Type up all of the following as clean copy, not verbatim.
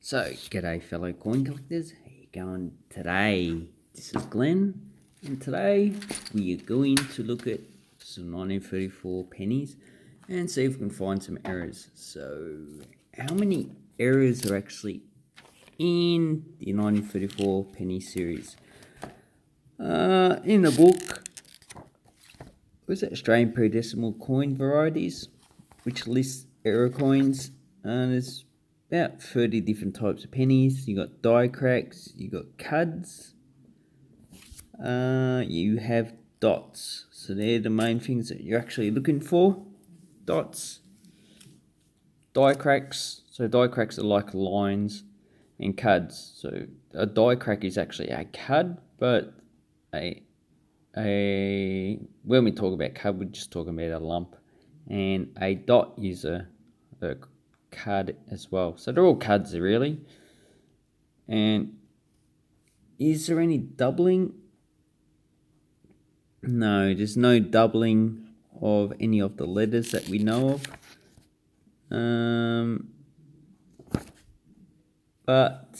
So, g'day fellow coin collectors, how you going today? This is Glenn, and today we are going to look at some 1934 pennies and see if we can find some errors. So, how many errors are actually in the 1934 penny series? In the book, was it Australian pre-decimal coin varieties, which lists error coins, and there's about 30 different types of pennies. You got die cracks, you got cuds, you have dots. So they're the main things that you're actually looking for. Dots, die cracks. So die cracks are like lines, and cuds. So a die crack is actually a cud, but when we talk about cud, we're just talking about a lump, and a dot is a cud as well. So they're all cuds really. And is there any doubling? No, there's no doubling of any of the letters that we know of. But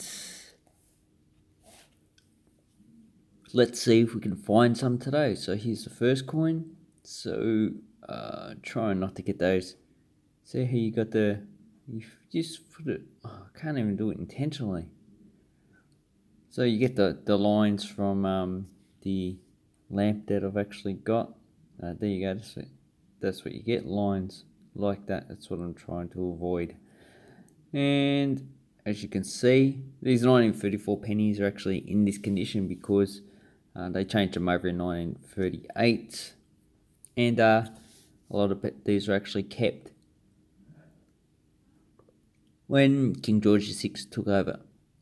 let's see if we can find some today. So here's the first coin. So try not to get those. See how you got the, you just put it, oh, I can't even do it intentionally. So you get the lines from the lamp that I've actually got. There you go, that's what you get, lines like that. That's what I'm trying to avoid. And as you can see, these 1934 pennies are actually in this condition because they changed them over in 1938, and a lot of these are actually kept when King George VI took over.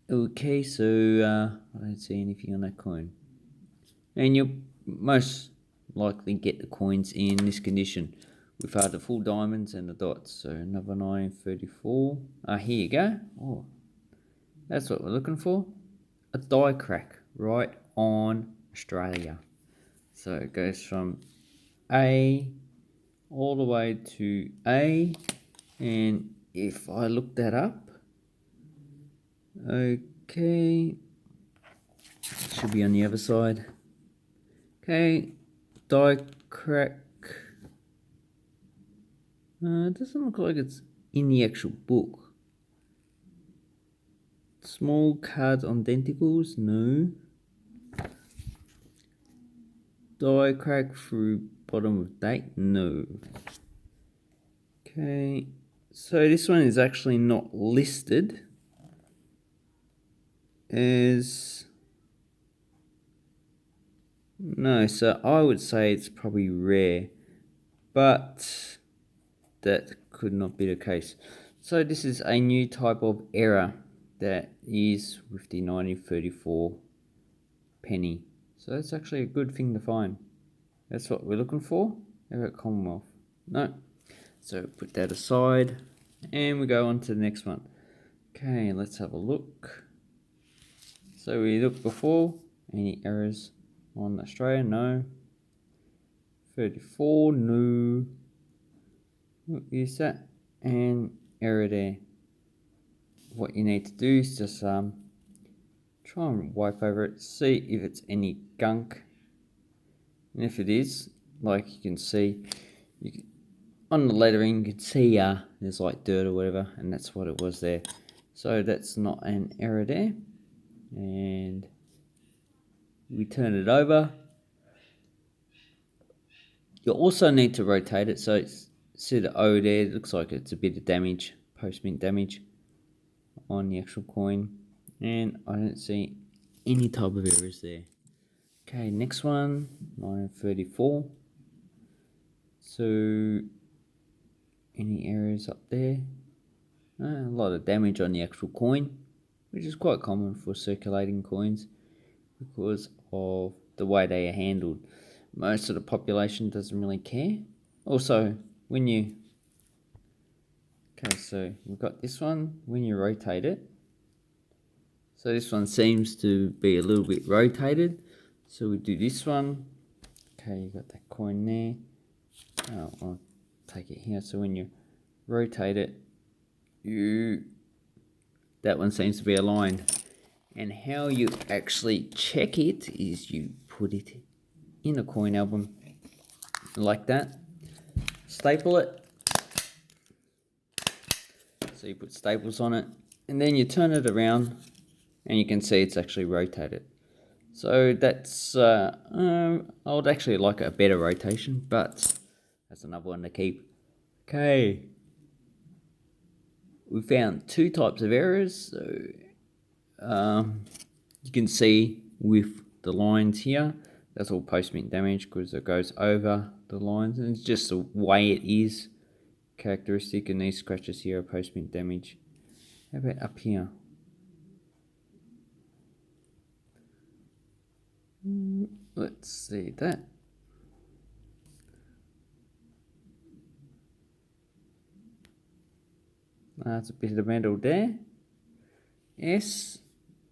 Okay, so I don't see anything on that coin, and you'll most likely get the coins in this condition with the full diamonds and the dots. So another 1934. Here you go. Oh, that's what we're looking for. A die crack right on Australia. So it goes from A all the way to A, and if I look that up, okay, should be on the other side. Okay, die crack. It doesn't look like it's in the actual book. Small cards on denticles, no. Die crack through bottom of date, no. Okay, so this one is actually not listed as, no, so I would say it's probably rare, but that could not be the case. So this is a new type of error that is with the 1934 penny. So that's actually a good thing to find. That's what we're looking for. How about Commonwealth? No. So put that aside, and we go on to the next one. Okay, let's have a look. So we looked before. Any errors on Australia? No. 34, no. What is that? And error there. What you need to do is just try and wipe over it, see if it's any gunk. And if it is, like you can see, on the lettering, you can see there's like dirt or whatever, and that's what it was there. So that's not an error there. And we turn it over. You also need to rotate it. So see the O there, it looks like it's a bit of damage, post-mint damage on the actual coin. And I don't see any type of errors there. Okay, next one, 1934. So any errors up there? A lot of damage on the actual coin, which is quite common for circulating coins because of the way they are handled. Most of the population doesn't really care. Also, when you, okay, so we've got this one, when you rotate it, so this one seems to be a little bit rotated, so we do this one. Okay, you got that coin there. I'll take it here. So when you rotate it, you that one seems to be aligned. And how you actually check it is you put it in a coin album like that, staple it, so you put staples on it, and then you turn it around and you can see it's actually rotated. So that's, I would actually like a better rotation, but that's another one to keep. Okay, we found two types of errors. So you can see with the lines here, that's all post-mint damage because it goes over the lines, and it's just the way it is characteristic, and these scratches here are post-mint damage. How about up here? Let's see that. That's a bit of the metal there. Yes.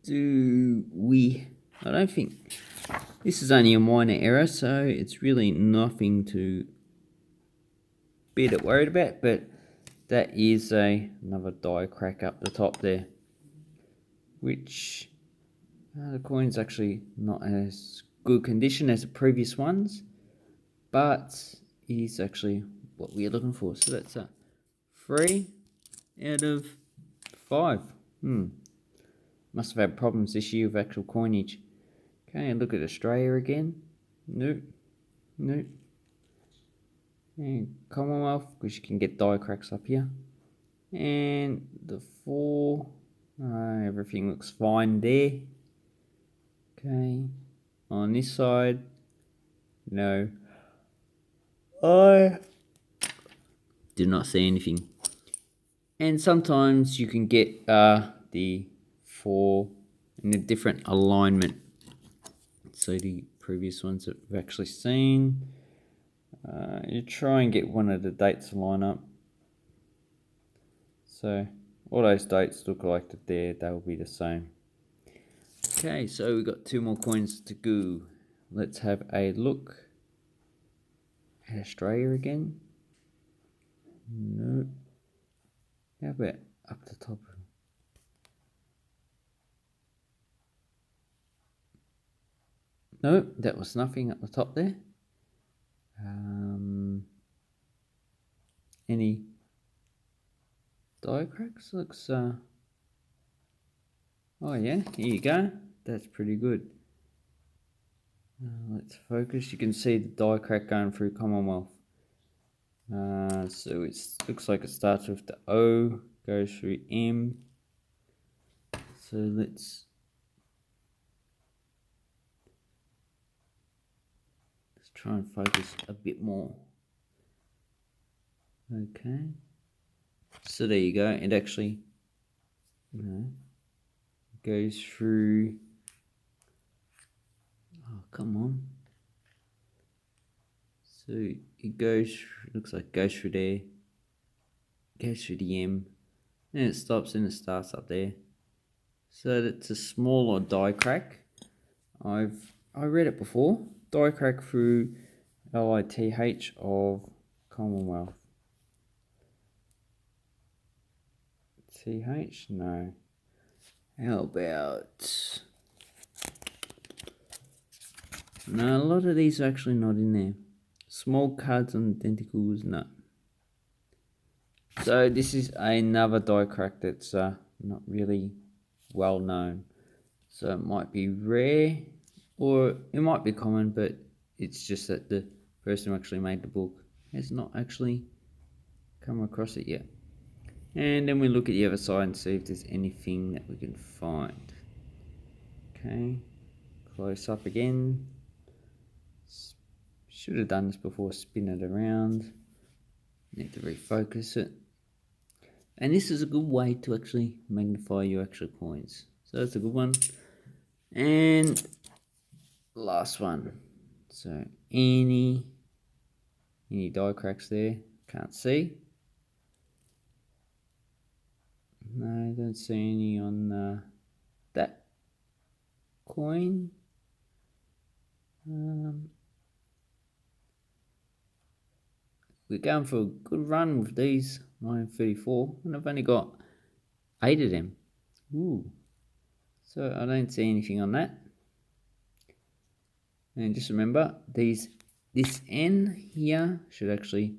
Do we... I don't think... This is only a minor error, so it's really nothing to be that worried about, but that is another die crack up the top there, which the coin's actually not as good condition as the previous ones, but is actually what we're looking for. So that's a 3 out of 5. Must have had problems this year with actual coinage. Okay, and look at Australia again. Nope. Nope. And Commonwealth, because you can get die cracks up here. And the 4, everything looks fine there. Okay, on this side, no. I do not see anything. And sometimes you can get the 4 in a different alignment. So the previous ones that we've actually seen. You try and get one of the dates to line up. So all those dates look like that there, they will be the same. Okay, so we've got 2 more coins to go. Let's have a look at Australia again. No. How about up the top? No, that was nothing at the top there. Any die cracks? Looks, oh yeah, here you go. That's pretty good. Let's focus. You can see the die crack going through Commonwealth. So it looks like it starts with the O, goes through M. So let's try and focus a bit more. Okay. So there you go. It actually, goes through. Oh, come on. So it goes, looks like it goes through there, goes through the M, and it stops and it starts up there. So that's a smaller die crack. I read it before. Die crack through LITH of Commonwealth. TH? No. How about... No, a lot of these are actually not in there. Small cards and denticles, no. So this is another die crack that's not really well known. So it might be rare, or it might be common, but it's just that the person who actually made the book has not actually come across it yet. And then we look at the other side and see if there's anything that we can find. Okay, close up again. Should have done this before, spin it around. Need to refocus it. And this is a good way to actually magnify your actual coins. So that's a good one. And last one. So any die cracks there? Can't see. No, I don't see any on that coin. We're going for a good run with these 934, and I've only got 8 of them. Ooh. So I don't see anything on that. And just remember, this N here should actually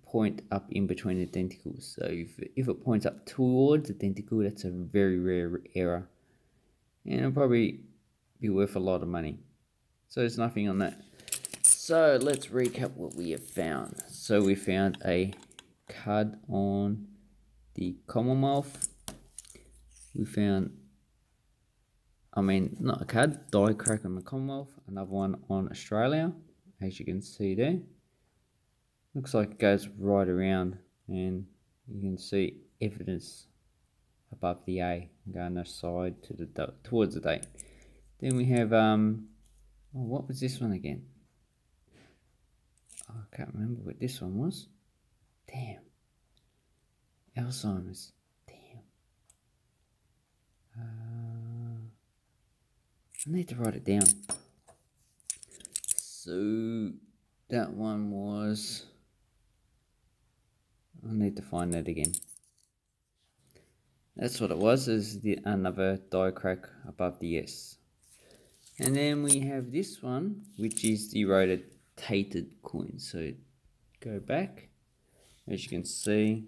point up in between the denticles. So if it points up towards the denticle, that's a very rare error. And it'll probably be worth a lot of money. So there's nothing on that. So let's recap what we have found. So we found a card on the Commonwealth. We found, not a card, die crack on the Commonwealth. Another one on Australia, as you can see there. Looks like it goes right around, and you can see evidence above the A going aside to the towards the date. Then we have what was this one again? Oh, I can't remember what this one was. Damn. Alzheimer's. Damn. I need to write it down. So that one was. I need to find that again. That's what it was. Is another die crack above the S. And then we have this one, which is the rotated coin. So go back. As you can see,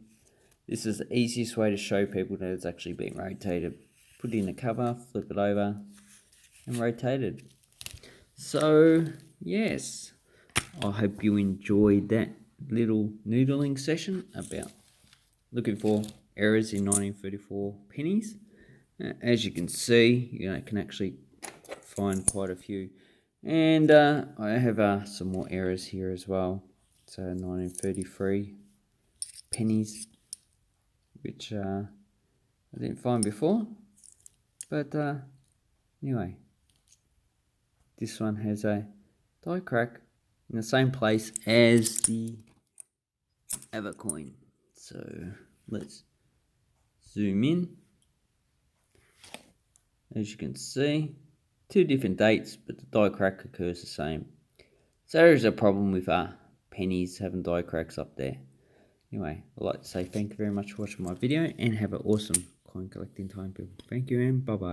this is the easiest way to show people that it's actually been rotated. Put it in the cover, flip it over, and rotate it. So, yes, I hope you enjoyed that little noodling session about looking for errors in 1934 pennies. As you can see, you can actually find quite a few. And I have some more errors here as well. So 1933 pennies, which I didn't find before. But anyway, this one has a die crack in the same place as the other coin. So let's zoom in. As you can see, two different dates, but the die crack occurs the same. So there's a problem with pennies having die cracks up there. Anyway, I'd like to say thank you very much for watching my video and have an awesome coin collecting time, people. Thank you and bye bye.